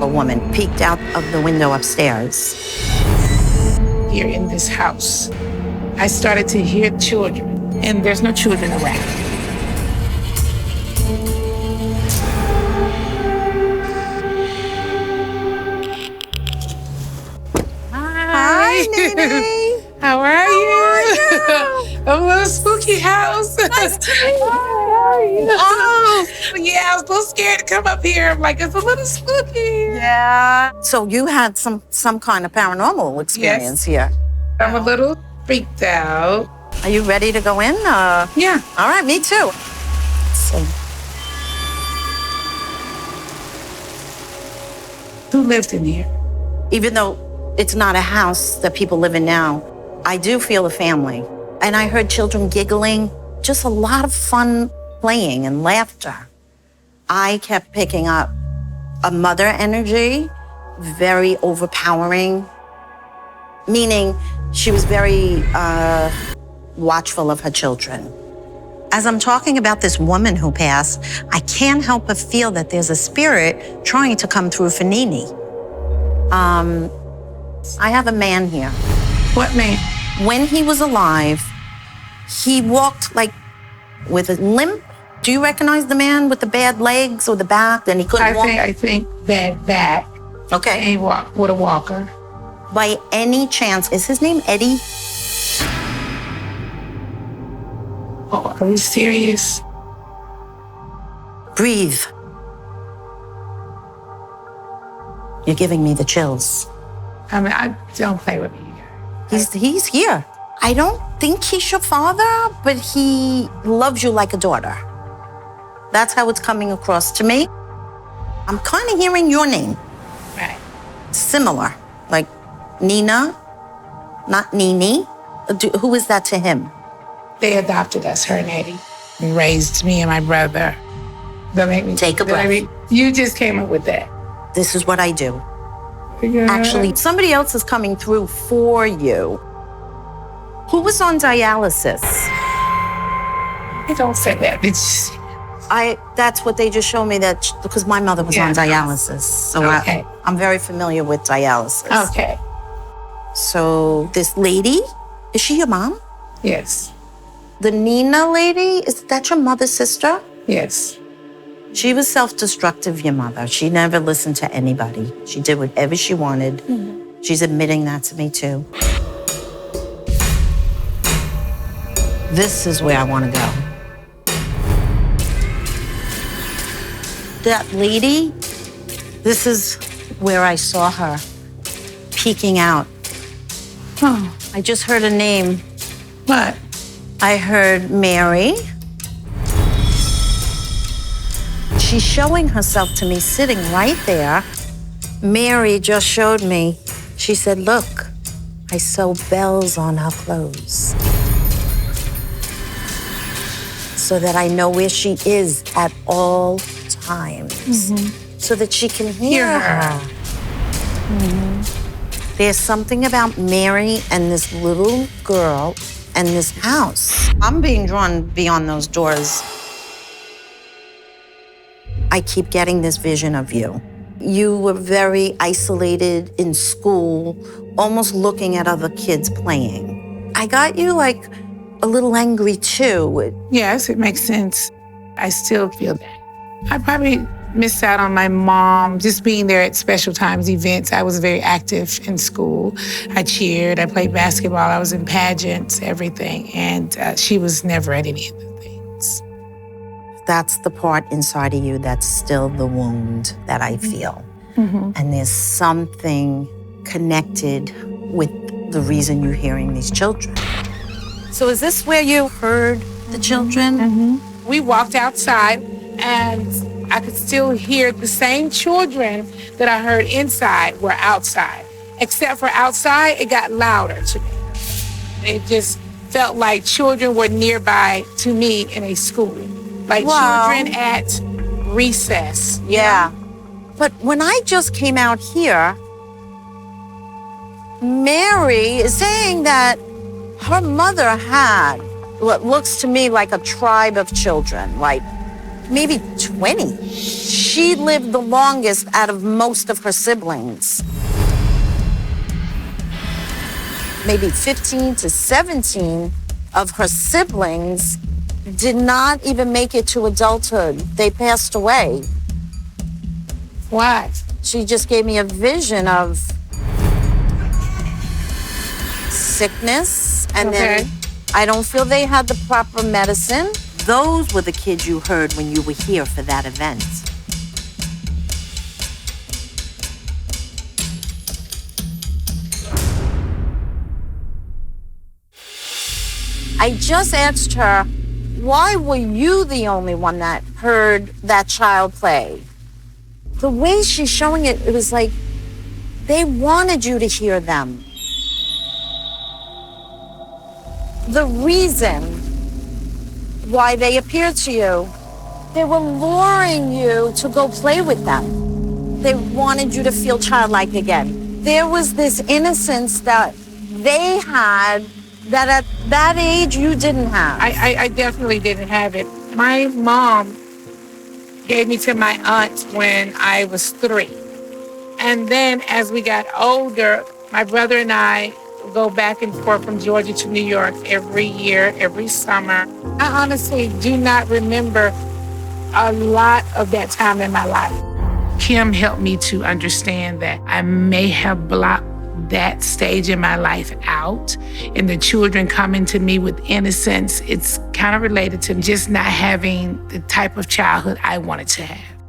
A woman peeked out of the window upstairs. Here in this house, I started to hear children, and there's no children around. Hi, Nene. How are you? A little spooky house. Nice to meet you. Oh, yeah, I was a little scared to come up here. I'm like, it's a little spooky. Yeah. So you had some kind of paranormal experience here. I'm a little freaked out. Are you ready to go in? Yeah. All right, me too. So, who lived in here? even though it's not a house that people live in now, I do feel a family. And I heard children giggling, just a lot of fun playing and laughter. I kept picking up a mother energy, very overpowering, meaning she was very watchful of her children. As I'm talking about this woman who passed, I can't help but feel that there's a spirit trying to come through for Nene. I have a man here. What man? When he was alive, he walked like with a limp. Do you recognize the man with the bad legs or the back? And he couldn't walk? I think bad back. Okay. He walked with a walker. By any chance, is his name Eddie? Oh, are you serious? Breathe. You're giving me the chills. I mean, I don't play with me. He's here. I don't think he's your father, but he loves you like a daughter. That's how it's coming across to me. I'm kind of hearing your name. Right. Similar, like Nina, not Nene. Who is that to him? They adopted us, her and Eddie, and raised me and my brother. Don't make me Take a breath. You just came up with that. This is what I do. Yeah. Actually, somebody else is coming through for you. Who was on dialysis? You don't say that. It's That's what they just showed me, that because my mother was on dialysis. So okay. I'm very familiar with dialysis. Okay. So this lady, is she your mom? Yes. The Nina lady, is that your mother's sister? Yes. She was self-destructive, your mother. She never listened to anybody. She did whatever she wanted. Mm-hmm. She's admitting that to me too. This is where I want to go. That lady, this is where I saw her peeking out. Oh. I just heard a name. What? I heard Mary. She's showing herself to me sitting right there. Mary just showed me. She said, look, I sew bells on her clothes so that I know where she is at all times, so that she can hear her. Mm-hmm. There's something about Mary and this little girl and this house. I'm being drawn beyond those doors. I keep getting this vision of you. You were very isolated in school, almost looking at other kids playing. I got you like a little angry too. Yes, it makes sense. I still feel that. I probably missed out on my mom just being there at special times, events. I was very active in school. I cheered, I played basketball, I was in pageants, everything. And she was never at any of the things. That's the part inside of you that's still the wound that I feel. Mm-hmm. And there's something connected with the reason you're hearing these children. So is this where you heard the children? Mm-hmm. We walked outside and I could still hear the same children that I heard inside were outside. Except for outside, it got louder to me. It just felt like children were nearby to me in a school. Like children at recess. Yeah. But when I just came out here, Mary is saying that her mother had what looks to me like a tribe of children, like maybe 20. She lived the longest out of most of her siblings. Maybe 15 to 17 of her siblings did not even make it to adulthood. They passed away. Why? She just gave me a vision of sickness, and then I don't feel they had the proper medicine. Those were the kids you heard when you were here for that event. I just asked her, why were you the only one that heard that child play? The way she's showing it, it was like they wanted you to hear them. The reason why they appeared to you, they were luring you to go play with them. They wanted you to feel childlike again. There was this innocence that they had that at that age you didn't have. I definitely didn't have it. My mom gave me to my aunt when I was 3. And then as we got older, my brother and I go back and forth from Georgia to New York every year, every summer. I honestly do not remember a lot of that time in my life. Kim helped me to understand that I may have blocked that stage in my life out, and the children coming to me with innocence, it's kind of related to just not having the type of childhood I wanted to have.